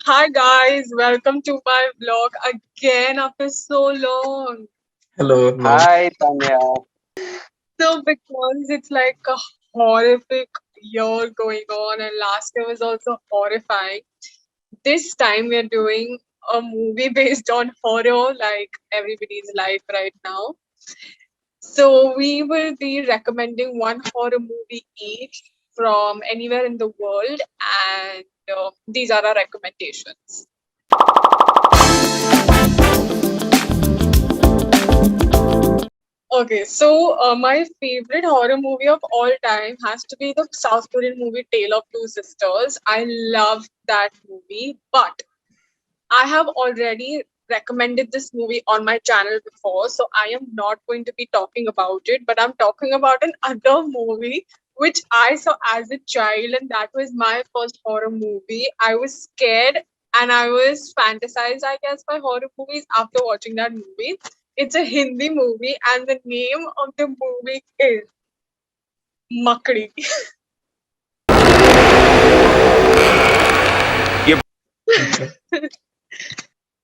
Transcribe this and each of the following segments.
Hi guys, welcome to my vlog again after so long. Hello, hello. Hi, Taniyaa. So because it's like a horrific year going on and last year was also horrifying. This time we're doing a movie based on horror like everybody's life right now. So we will be recommending one horror movie each from anywhere in the world and these are our recommendations. Okay, so my favorite horror movie of all time has to be the South Korean movie Tale of Two Sisters. I love that movie, but I have already recommended this movie on my channel before, so I am not going to be talking about it, but I'm talking about another movie which I saw as a child, and that was my first horror movie. I was scared and I was fantasized, I guess, by horror movies after watching that movie. It's a Hindi movie, and the name of the movie is Makdi. Okay.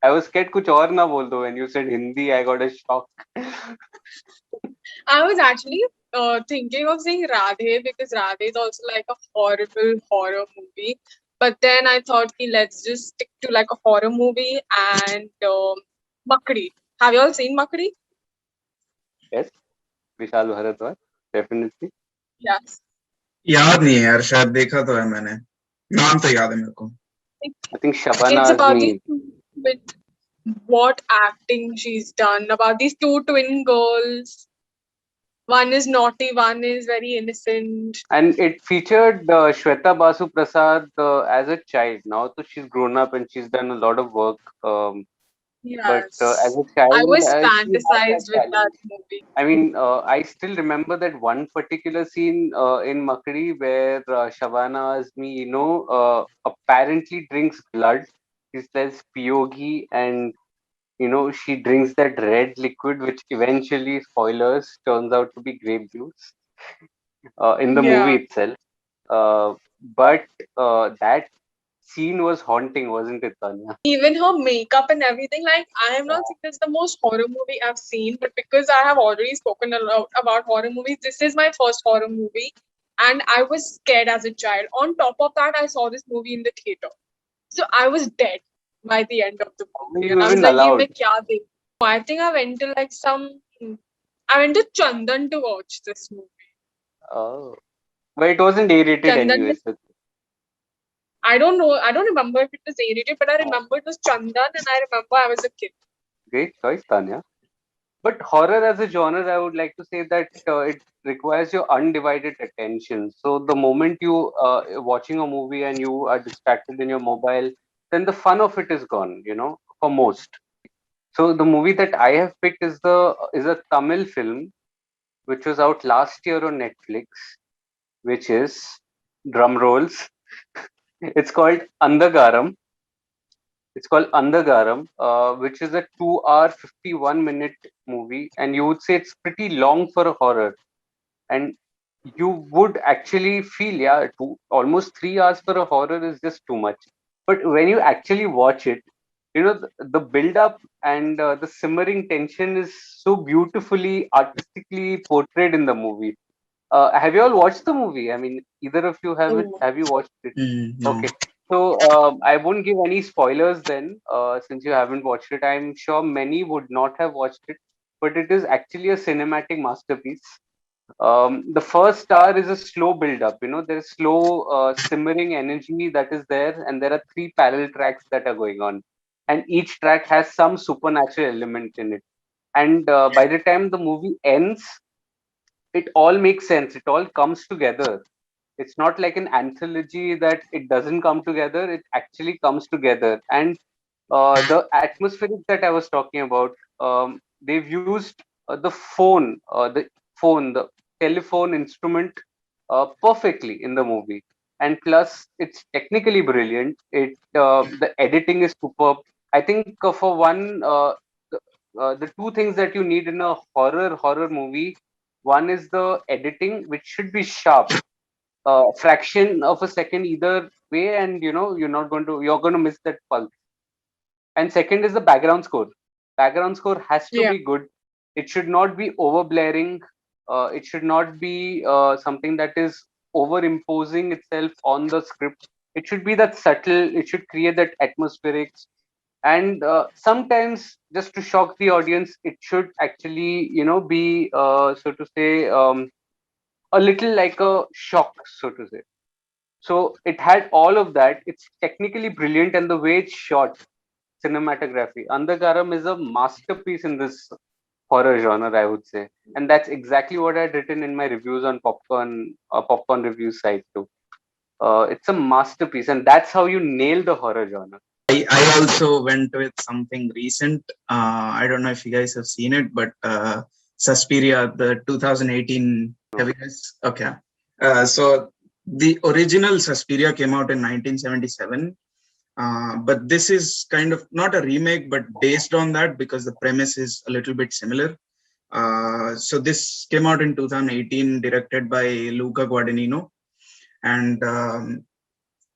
I was scared कुछ और ना बोल दो. When you said Hindi, I got a shock. I was actually thinking of saying Radhe because Radhe is also like a horrible horror movie. But then I thought, ki, let's just stick to like a horror movie and Makdi. Have you all seen Makdi? Yes, Vishal Bharadwaj, definitely. Yes. याद नहीं है यार, शायद देखा तो है मैंने. नाम तो याद है मेरे को. It, I think it's Shabana about these Azmi. two with what acting she's done, about these two twin girls. One is naughty, one is very innocent. And it featured Shweta Basu Prasad as a child. Now, so she's grown up and she's done a lot of work. But as Yes. a I child, was she had that fantasized with that talent. movie. I mean, I still remember that one particular scene in Makdi where Shabana Azmi, apparently drinks blood. She says Piyogi, and she drinks that red liquid, which eventually, spoilers, turns out to be grape juice in the movie Yeah. itself. Uh, but that scene was haunting, wasn't it, Tanya? Even her makeup and everything, like I am not saying this is the most horror movie I've seen, but because I have already spoken a lot about horror movies, this is my first horror movie and I was scared as a child. On top of that, I saw this movie in the theater. So I was dead by the end of the How were movie. And you I was even like, "Ye allowed? main kya dekh?" I think I went to like I went to Chandan to watch this movie. Oh, but it wasn't A-rated Chandan, anyways. So, I don't know, I don't remember if it was A-rated, but I oh, remember it was Chandan and I remember I was a kid. great choice, Tanya. But horror as a genre, I would like to say that it requires your undivided attention. So the moment you watching a movie and you are distracted in your mobile, then the fun of it is gone. For most. So the movie that I have picked is a Tamil film which was out last year on Netflix, which is drum rolls. It's called Andagaram. It's called Andagaram, which is a 2 hour 51-minute movie, and you would say it's pretty long for a horror. And you would actually feel, yeah, almost 3 hours for a horror is just too much. But when you actually watch it, the build up and the simmering tension is so beautifully artistically portrayed in the movie. Have you all watched the movie? I mean, either of you haven't. Oh. Have you watched it? No. Okay. So I won't give any spoilers then, since you haven't watched it. I'm sure many would not have watched it, but it is actually a cinematic masterpiece. The first hour is a slow build up. There's slow simmering energy that is there, and there are three parallel tracks that are going on, and each track has some supernatural element in it. And by the time the movie ends, it all makes sense. It all comes together. It's not like an anthology that it doesn't come together. It actually comes together. And the atmospheric that I was talking about, they've used the telephone instrument perfectly in the movie. And plus, it's technically brilliant. The editing is superb. I think for one, the two things that you need in a horror movie, one is the editing, which should be sharp, fraction of a second either way, and you're going to miss that pulse. And second is the background score. Background score has to Yeah. be good. It should not be over blaring. It should not be something that is over imposing itself on the script. It should be that subtle. It should create that atmospherics. And sometimes, just to shock the audience, it should actually, be so to say, a little like a shock, so to say. So it had all of that. It's technically brilliant, and the way it's shot, cinematography. Andhakaram is a masterpiece in this horror genre, I would say, and that's exactly what I'd written in my reviews on popcorn review site too. It's a masterpiece, and that's how you nail the horror genre. I also went with something recent. I don't know if you guys have seen it, but Suspiria, the 2018. Have you guys? Okay. So the original Suspiria came out in 1977. But this is kind of not a remake, but based on that because the premise is a little bit similar. So this came out in 2018, directed by Luca Guadagnino, and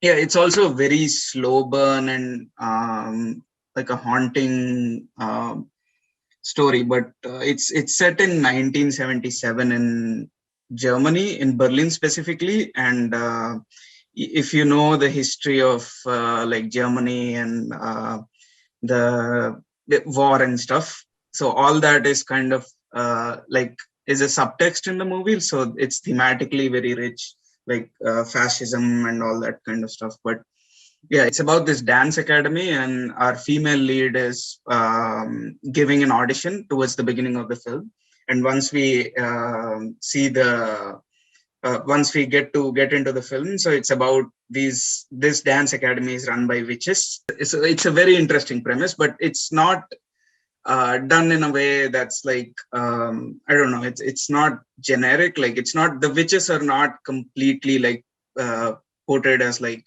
yeah, it's also a very slow burn and like a haunting story. But it's set in 1977 in Germany, in Berlin specifically, and if you know the history of like Germany and the war and stuff, so all that is kind of like is a subtext in the movie. So it's thematically very rich, like fascism and all that kind of stuff. But yeah, it's about this dance academy, and our female lead is giving an audition towards the beginning of the film. And once we see the once we get into the film, so it's about this dance academy is run by witches. It's a very interesting premise, but it's not done in a way that's like I don't know. It's not generic. Like it's not, the witches are not completely like portrayed as like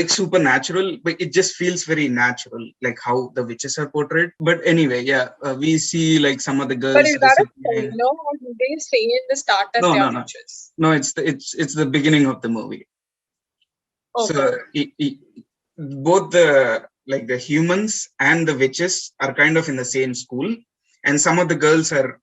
supernatural, but it just feels very natural, like how the witches are portrayed. But anyway, yeah, we see like some of the But girls is that a disappearing. spoiler, or do they say in the start that No, they no, are no, witches? no. It's the beginning of the movie. So Okay. both the like the humans and the witches are kind of in the same school, and some of the girls are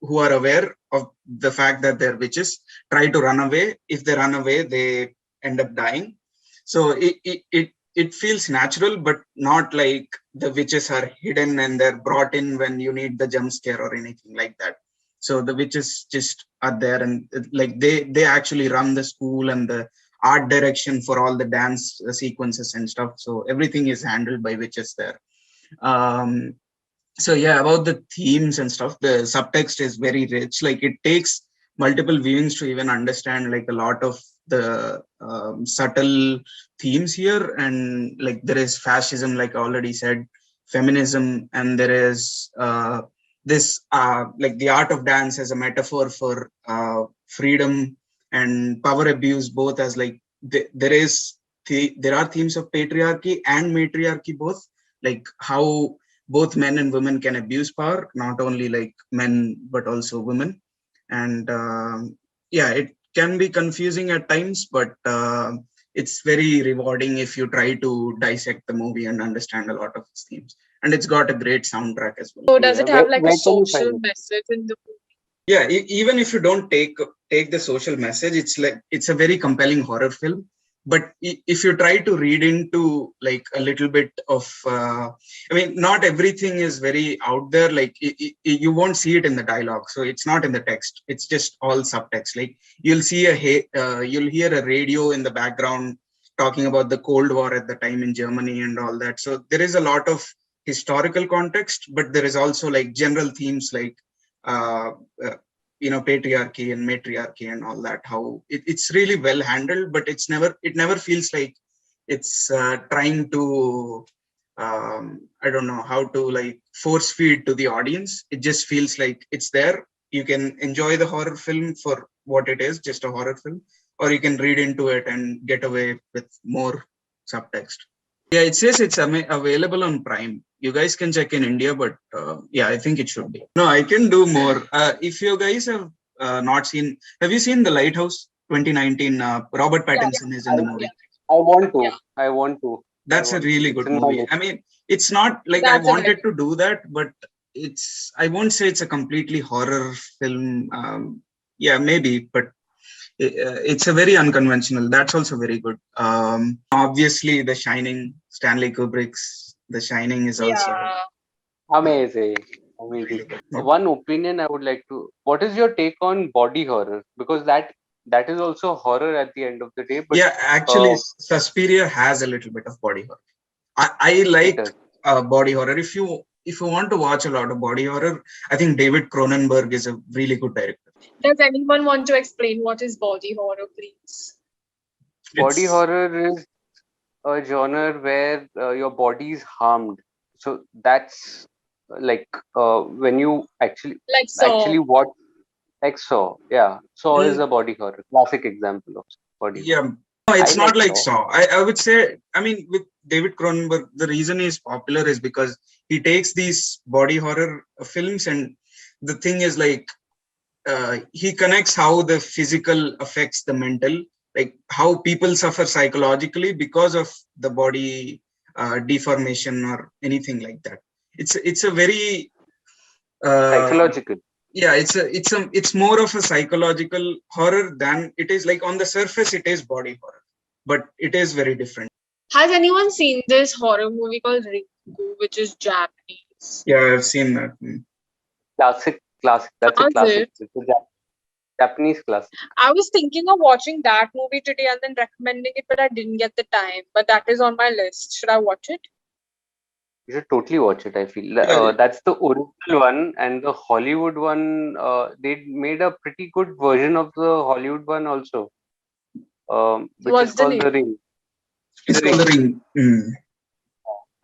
who are aware of the fact that they're witches try to run away. If they run away, they end up dying. So it feels natural, but not like the witches are hidden and they're brought in when you need the jump scare or anything like that. So the witches just are there, and like they actually run the school and the art direction for all the dance sequences and stuff. So everything is handled by witches there. Um, so yeah, about the themes and stuff, the subtext is very rich. Like it takes multiple viewings to even understand like a lot of the subtle themes here. And like there is fascism, like I already said, feminism, and there is this like the art of dance as a metaphor for freedom and power abuse, both as like there are themes of patriarchy and matriarchy both, like how both men and women can abuse power, not only like men but also women. And yeah, it can be confusing at times, but it's very rewarding if you try to dissect the movie and understand a lot of its themes. And it's got a great soundtrack as well. So does Yeah, it have like a where can you social find it? message in the movie? Yeah, even if you don't take the social message, it's like it's a very compelling horror film. But if you try to read into like a little bit of I mean, not everything is very out there. Like you won't see it in the dialogue, so it's not in the text, it's just all subtext. Like you'll see you'll hear a radio in the background talking about the Cold War at the time in Germany and all that. So there is a lot of historical context, but there is also like general themes like uh, uh, patriarchy and matriarchy and all that. How it's really well handled, but it never feels like it's trying to I don't know how to like force feed to the audience. It just feels like it's there. You can enjoy the horror film for what it is, just a horror film, or you can read into it and get away with more subtext. Yeah, it says it's available on Prime. You guys can check in India, but yeah, I think it should be. No, I can do more. If you guys have not seen, have you seen the Lighthouse 2019. Robert Yeah, Pattinson is in I, the movie. I want to. yeah, I want to. I That's a want to. really It's good in my movie. list. I mean, it's not like I that's a wanted very to do that, but I won't say it's a completely horror film. Yeah, maybe, but it's a very unconventional. That's also very good. Obviously, The Shining, Stanley Kubrick's The Shining is also yeah. Amazing. Amazing. really good. One opinion I would like to. What is your take on body horror? Because that is also horror at the end of the day, but Yeah, actually, uh, Suspiria has a little bit of body horror. I it like does. body horror. If you want to watch a lot of body horror, I think David Cronenberg is a really good director. Does anyone want to explain what is body horror, please? Body It's horror is a genre where your body is harmed. So that's like when you Like Saw. actually watch like Saw. Yeah, Saw is mm, a body horror. Classic example of body yeah. horror. No, I it's not like like Saw. Saw. I would say, I mean, with David Cronenberg, the reason he's popular is because he takes these body horror films, and the thing is like he connects how the physical affects the mental, like how people suffer psychologically because of the body deformation or anything like that. It's a very uh, Psychological. yeah, it's more of a psychological horror than it is like on the surface it is body horror, but it is very different. Has anyone seen this horror movie called Rinku, which is Japanese? Yeah, I've seen that. Classic, classic. That's a How's classic. it? It's a Japanese classic. I was thinking of watching that movie today and then recommending it, but I didn't get the time. But that is on my list. Should I watch it? You should totally watch it. I feel Yeah, that's the original one, and the Hollywood one. They made a pretty good version of the Hollywood one also, which is What's the called name? The Ring. it's The called Ring. The Ring.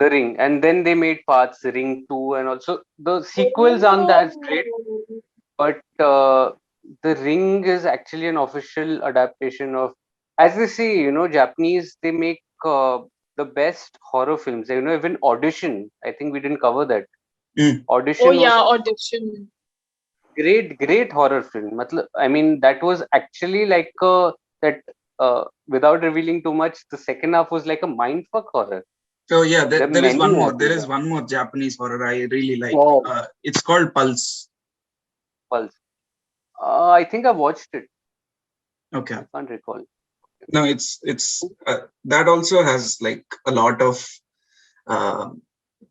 The Ring, and then they made parts Ring 2, and also the sequels aren't that great, Oh, but the Ring is actually an official adaptation of, as they say, Japanese. They make the best horror films. Even Audition. I think we didn't cover that. Mm. oh Audition was yeah, Audition. great horror film. I mean, that was actually like that. Without revealing too much, the second half was like a mindfuck horror. So yeah, There are there is many one more. There movies. is one more Japanese horror I really like. Oh, It's called Pulse. Pulse. I think I watched it. Okay. I can't recall. No, it's that also has uh,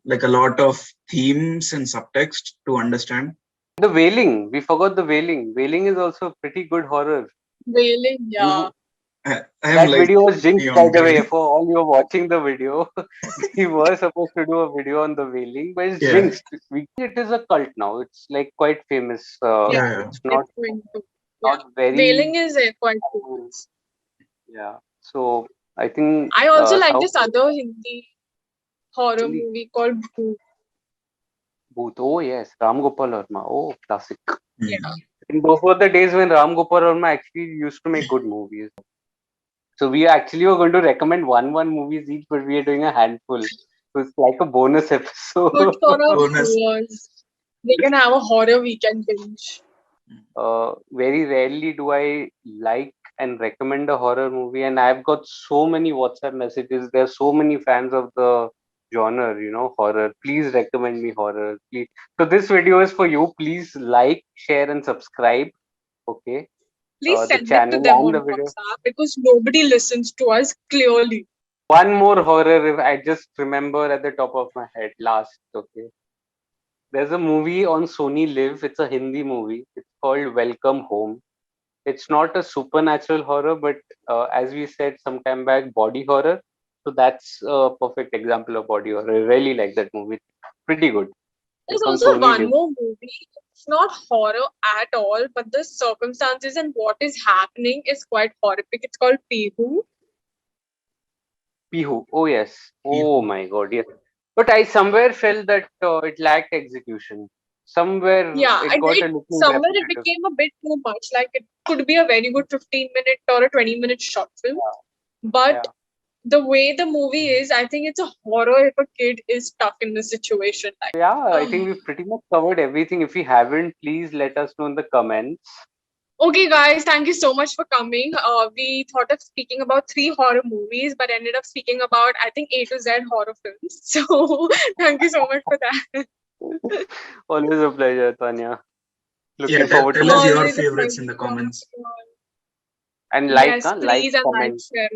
like a lot of themes and subtext to understand. The Wailing. We forgot the Wailing. Wailing is also pretty good horror. Wailing, yeah. You I am That like video was jinxed, by beyond the way. great. For all you are watching the video, we were supposed to do a video on the Wailing, but it's Yeah, jinxed. It is a cult now. It's like quite famous. Yeah, yeah, It's it's not going to. Yeah. not very. Wailing is quite famous. Yeah. So I think I also like South this other Hindi horror Hindi movie called Bhoot. Booth. Oh yes, Ram Gopal Verma. Oh, classic. Yeah. mm. And those were the days when Ram Gopal Verma actually used to make good movies. So we actually were going to recommend one movies each, but we are doing a handful. So it's like a bonus Good episode. for our Bonus. viewers. They can have a horror weekend binge. Very rarely do I like and recommend a horror movie, and I've got so many WhatsApp messages. There are so many fans of the genre, horror. Please recommend me horror, please. So this video is for you. Please like, share, and subscribe. Okay, Please the send it to channel them and on the video. WhatsApp because nobody listens to us clearly. One more horror, if I just remember at the top of my head. Last, okay. There's a movie on Sony Live. It's a Hindi movie. It's called Welcome Home. It's not a supernatural horror, but as we said some time back, body horror. So that's a perfect example of body horror. I really like that movie. Pretty good. There's It's on also Sony one Live. more movie. It's not horror at all, but the circumstances and what is happening is quite horrific. It's called Pihu. Pihu. Oh yes. Oh Ihu. my God. Yes. But I somewhere felt that it lacked execution. Somewhere Yeah, it got a little somewhere it repetitive. became a bit too much. Like it could be a very good 15-minute or a 20-minute short film, Yeah. but the way the movie is, I think it's a horror if a kid is stuck in the situation. Like, Yeah, I think we've pretty much covered everything. If we haven't, please let us know in the comments. Okay, guys, thank you so much for coming. We thought of speaking about three horror movies, but ended up speaking about, I think, A to Z horror films. So, thank you so much for that. Always a pleasure, Tanya. Yeah, Looking forward to tell us more. your Always a favorites in pleasure the to talk comments. to you all. And like, Yes, like, please, and like, comment. share.